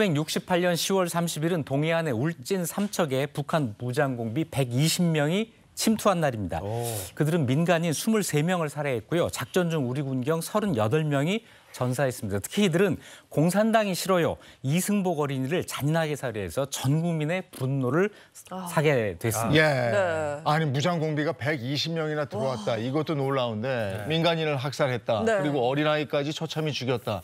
1968년 10월 30일은 동해안의 울진 삼척에 북한 무장공비 120명이 침투한 날입니다. 그들은 민간인 23명을 살해했고요. 작전 중 우리 군경 38명이 전사했습니다. 특히 이들은 공산당이 싫어요. 이승복 어린이를 잔인하게 살해해서 전 국민의 분노를 사게 됐습니다. 예. 네. 아니 무장공비가 120명이나 들어왔다. 이것도 놀라운데 민간인을 학살했다. 네. 그리고 어린아이까지 처참히 죽였다.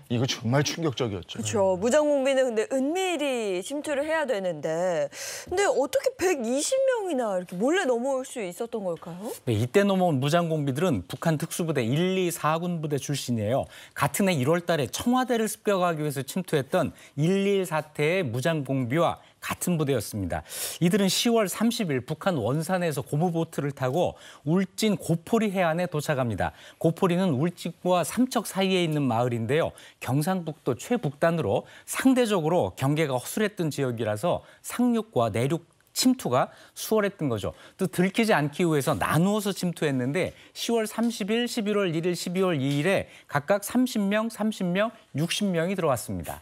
이거 정말 충격적이었죠. 그렇죠. 무장공비는 근데 은밀히 침투를 해야 되는데 근데 어떻게 120명이나 이렇게 몰래 넘어올 수 있었던 걸까요? 네, 이때 넘어온 무장공비들은 북한 특수부대 1, 2, 4군 부대 출신이에요. 같은 해 1월 달에 청와대를 습격하기 위해서 침투했던 1.1 사태의 무장공비와 같은 부대였습니다. 이들은 10월 30일 북한 원산에서 고무보트를 타고 울진 고포리 해안에 도착합니다. 고포리는 울진과 삼척 사이에 있는 마을인데요. 경상북도 최북단으로 상대적으로 경계가 허술했던 지역이라서 상륙과 내륙 침투가 수월했던 거죠. 또 들키지 않기 위해서 나누어서 침투했는데 10월 30일, 11월 1일, 12월 2일에 각각 30명, 30명, 60명이 들어왔습니다.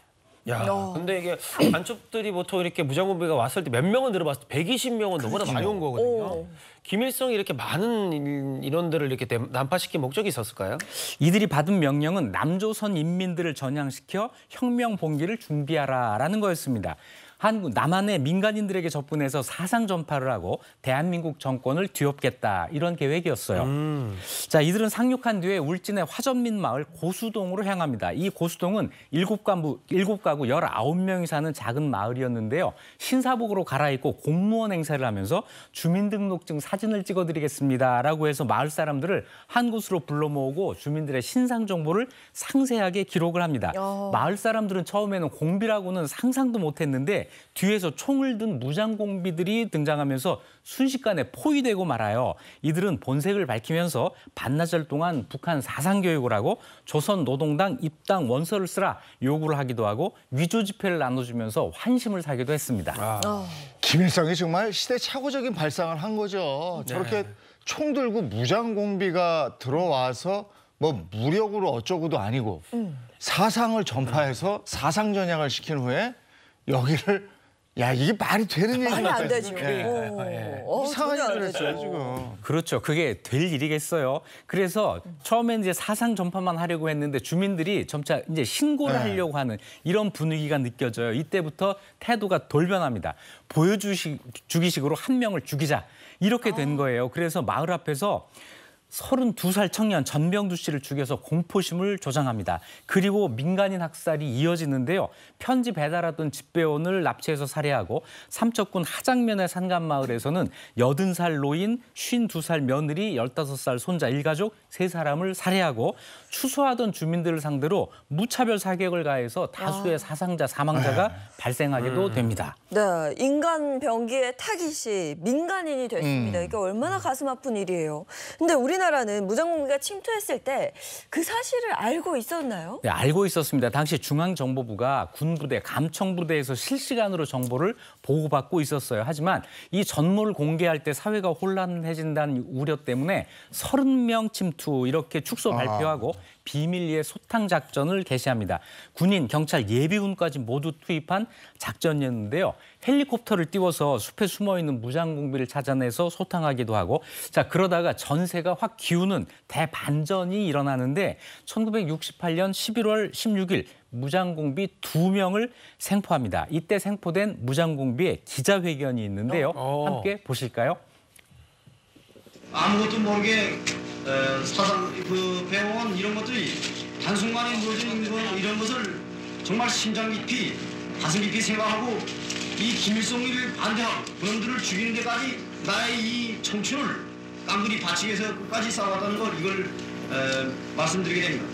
야, 근데 이게 안쪽들이 보통 이렇게 무장공비가 왔을 때 몇 명은 들어봤을 때 120명은 너무나 많이 온 거거든요. 김일성이 이렇게 많은 인원들을 이렇게 난파시킨 목적이 있었을까요? 이들이 받은 명령은 남조선 인민들을 전향시켜 혁명 봉기를 준비하라라는 거였습니다. 남한의 민간인들에게 접근해서 사상 전파를 하고 대한민국 정권을 뒤엎겠다 이런 계획이었어요. 자, 이들은 상륙한 뒤에 울진의 화전민 마을 고수동으로 향합니다. 이 고수동은 7가구 19명이 사는 작은 마을이었는데요. 신사복으로 갈아입고 공무원 행세를 하면서 주민등록증 사진을 찍어드리겠습니다라고 해서 마을 사람들을 한 곳으로 불러 모으고 주민들의 신상 정보를 상세하게 기록을 합니다. 마을 사람들은 처음에는 공비라고는 상상도 못했는데 뒤에서 총을 든 무장공비들이 등장하면서 순식간에 포위되고 말아요. 이들은 본색을 밝히면서 반나절 동안 북한 사상교육을 하고 조선노동당 입당 원서를 쓰라 요구를 하기도 하고 위조 지폐를 나눠주면서 환심을 사기도 했습니다. 김일성이 정말 시대착오적인 발상을 한 거죠. 저렇게 총 들고 무장공비가 들어와서 뭐 무력으로 어쩌고도 아니고 사상을 전파해서 사상 전향을 시킨 후에 여기를 이게 말이 되는 얘기가 말이 안 되죠. 이상한 일을 했어요 지금. 그렇죠. 그게 될 일이겠어요. 그래서 처음엔 이제 사상 전파만 하려고 했는데 주민들이 점차 이제 신고를 하려고 하는 이런 분위기가 느껴져요. 이때부터 태도가 돌변합니다. 보여주기식으로 한 명을 죽이자 이렇게 된 거예요. 그래서 마을 앞에서 32살 청년 전병두 씨를 죽여서 공포심을 조장합니다. 그리고 민간인 학살이 이어지는데요. 편지 배달하던 집배원을 납치해서 살해하고 삼척군 하장면의 산간마을에서는 80살 노인, 52살 며느리, 15살 손자 일가족 3사람을 살해하고 추수하던 주민들을 상대로 무차별 사격을 가해서 다수의 사상자, 사망자가 발생하기도 됩니다. 네, 인간 병기의 타깃이 민간인이 됐습니다. 이게 얼마나 가슴 아픈 일이에요. 근데 우리나라는 무장공비가 침투했을 때 그 사실을 알고 있었나요? 네, 알고 있었습니다. 당시 중앙정보부가 군부대, 감청부대에서 실시간으로 정보를 보고받고 있었어요. 하지만 이 전모를 공개할 때 사회가 혼란해진다는 우려 때문에 30명 침투 이렇게 축소 발표하고 비밀리에 소탕 작전을 개시합니다. 군인, 경찰, 예비군까지 모두 투입한 작전이었는데요. 헬리콥터를 띄워서 숲에 숨어있는 무장공비를 찾아내서 소탕하기도 하고 자 그러다가 전세가 확 기우는 대반전이 일어나는데 1968년 11월 16일 무장공비 2명을 생포합니다. 이때 생포된 무장공비의 기자회견이 있는데요. 함께 보실까요? 아무것도 모르게 사상 배워온 이런 것들이 한순간에 이루어진 이런 것을 정말 심장 깊이 가슴 깊이 생각하고 이 김일성을 반대하고 그놈들을 죽이는 데까지 나의 이 청춘을 깡그리 바치기 위해서 끝까지 싸웠다는 걸 이걸 말씀드리게 됩니다.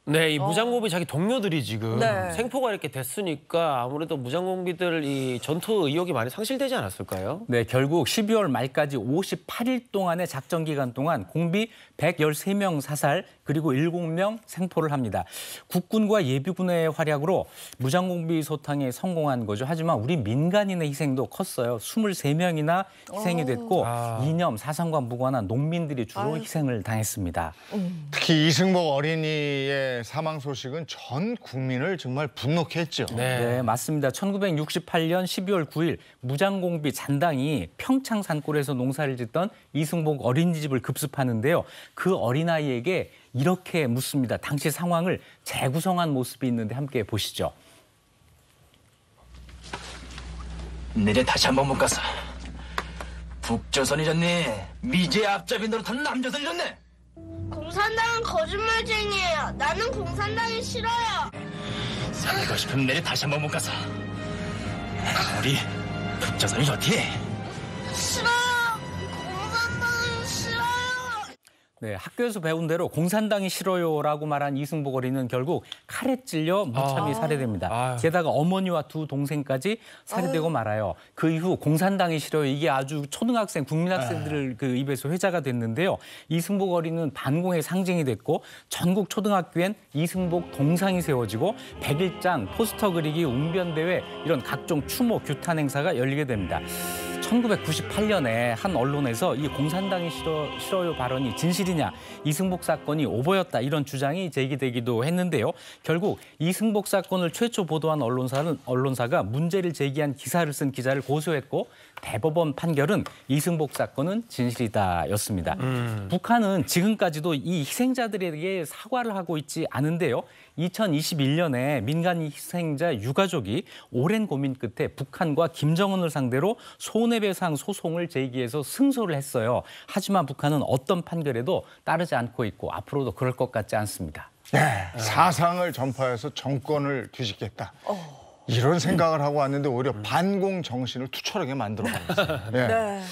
네, 이 무장공비 자기 동료들이 지금 네. 생포가 이렇게 됐으니까 아무래도 무장공비들 이 전투 의욕이 많이 상실되지 않았을까요? 네, 결국 12월 말까지 58일 동안의 작전 기간 동안 공비 113명 사살 그리고 7명 생포를 합니다. 국군과 예비군의 활약으로 무장공비 소탕에 성공한 거죠. 하지만 우리 민간인의 희생도 컸어요. 23명이나 희생이 됐고 이념, 사상과 무관한 농민들이 주로 희생을 당했습니다. 특히 이승복 어린이의 네, 사망 소식은 전 국민을 정말 분노케 했죠. 네, 맞습니다. 1968년 12월 9일 무장공비 잔당이 평창 산골에서 농사를 짓던 이승복 어린이집을 급습하는데요. 그 어린아이에게 이렇게 묻습니다. 당시 상황을 재구성한 모습이 있는데 함께 보시죠. 내래 다시 한번 묻겠어. 북조선이 졌네. 미제 앞잡이 노릇하는 남조선이 졌네. 공산당은 거짓말쟁이에요. 나는 공산당이 싫어요. 살고 싶으면 내래 다시 한번 묻겠어. 우리 북조선이 좋디? 싫어요. 공산당은 싫어요. 네, 학교에서 배운 대로 공산당이 싫어요라고 말한 이승복 어린이는 결국 칼에 찔려 무참히 살해됩니다. 아유. 게다가 어머니와 두 동생까지 살해되고 말아요. 그 이후 공산당이 싫어요. 이게 아주 초등학생, 국민학생들 그 입에서 회자가 됐는데요. 이승복 어린이는 반공의 상징이 됐고 전국 초등학교엔 이승복 동상이 세워지고 백일장, 포스터 그리기, 웅변대회 이런 각종 추모, 규탄 행사가 열리게 됩니다. 1998년에 한 언론에서 이 공산당이 싫어요 발언이 진실이냐, 이승복 사건이 오보였다 이런 주장이 제기되기도 했는데요. 결국 이승복 사건을 최초 보도한 언론사가 문제를 제기한 기사를 쓴 기자를 고소했고 대법원 판결은 이승복 사건은 진실이다였습니다. 북한은 지금까지도 이 희생자들에게 사과를 하고 있지 않은데요. 2021년에 민간 희생자 유가족이 오랜 고민 끝에 북한과 김정은을 상대로 손해배상 소송을 제기해서 승소를 했어요. 하지만 북한은 어떤 판결에도 따르지 않고 있고 앞으로도 그럴 것 같지 않습니다. 네, 사상을 전파해서 정권을 뒤집겠다. 이런 생각을 하고 왔는데 오히려 반공 정신을 투철하게 만들어가고 있어요. 네. 네.